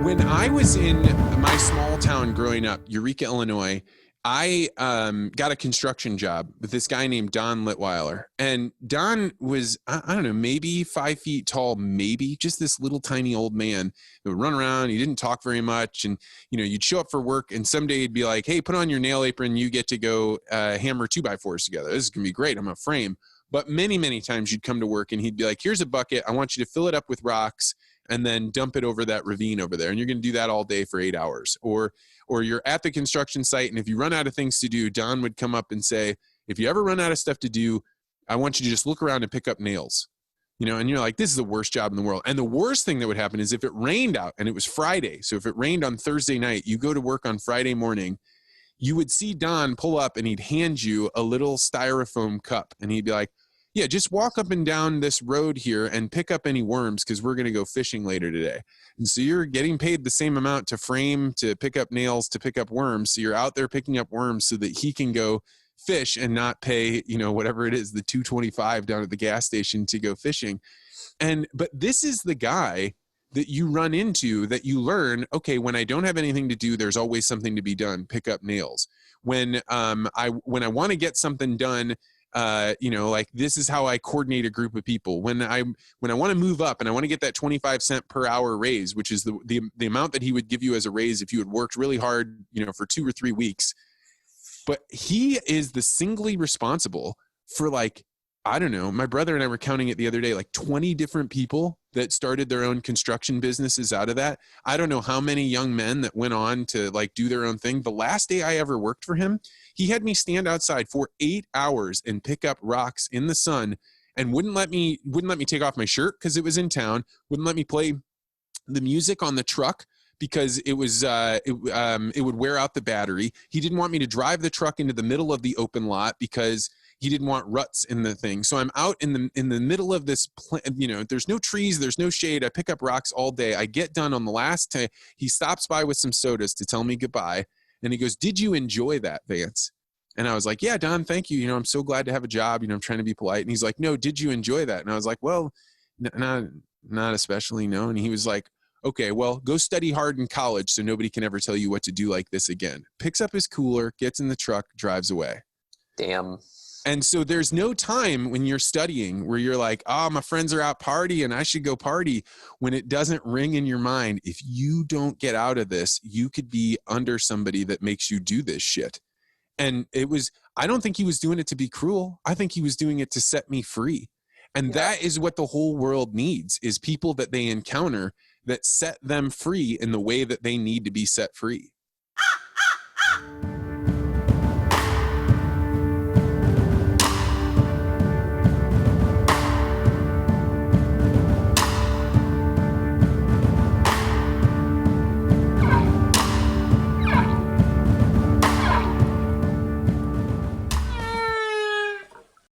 When I was in my small town growing up, Eureka, Illinois, I got a construction job with this guy named Don Litweiler. And Don was, I don't know, maybe 5 feet tall, maybe just this little tiny old man that would run around. He didn't talk very much. And, you know, you'd show up for work and someday he'd be like, hey, put on your nail apron. You get to go hammer 2x4s together. This is going to be great. I'm a frame. But many, many times you'd come to work and he'd be like, here's a bucket. I want you to fill it up with rocks and then dump it over that ravine over there. And you're going to do that all day for 8 hours. Or you're at the construction site, and if you run out of things to do, Don would come up and say, if you ever run out of stuff to do, I want you to just look around and pick up nails. You know, and you're like, this is the worst job in the world. And the worst thing that would happen is if it rained out, and it was Friday. So if it rained on Thursday night, you go to work on Friday morning, you would see Don pull up and he'd hand you a little styrofoam cup. And he'd be like, yeah, just walk up and down this road here and pick up any worms because we're going to go fishing later today. And so you're getting paid the same amount to frame, to pick up nails, to pick up worms. So you're out there picking up worms so that he can go fish and not pay, you know, whatever it is, the $2.25 down at the gas station to go fishing. But this is the guy that you run into, that you learn, okay, when I don't have anything to do, there's always something to be done. Pick up nails. When I want to get something done, you know, like this is how I coordinate a group of people. When I want to move up and I want to get that 25 cent per hour raise, which is the amount that he would give you as a raise if you had worked really hard, you know, for 2 or 3 weeks. But he is the singly responsible for, like, I don't know, my brother and I were counting it the other day, like 20 different people that started their own construction businesses out of that. I don't know how many young men that went on to like do their own thing. The last day I ever worked for him, he had me stand outside for 8 hours and pick up rocks in the sun and wouldn't let me take off my shirt because it was in town, wouldn't let me play the music on the truck because it was it would wear out the battery. He didn't want me to drive the truck into the middle of the open lot because he didn't want ruts in the thing. So I'm out in the middle of this, you know, there's no trees, there's no shade. I pick up rocks all day. I get done on the last day. He stops by with some sodas to tell me goodbye. And he goes, did you enjoy that, Vance? And I was like, yeah, Don, thank you. You know, I'm so glad to have a job. You know, I'm trying to be polite. And he's like, no, did you enjoy that? And I was like, well, not especially, no. And he was like, okay, well, go study hard in college so nobody can ever tell you what to do like this again. Picks up his cooler, gets in the truck, drives away. Damn. And so there's no time when you're studying where you're like, oh, my friends are out partying, I should go party, when it doesn't ring in your mind. If you don't get out of this, you could be under somebody that makes you do this shit. And I don't think he was doing it to be cruel. I think he was doing it to set me free. And that is what the whole world needs, is people that they encounter that set them free in the way that they need to be set free.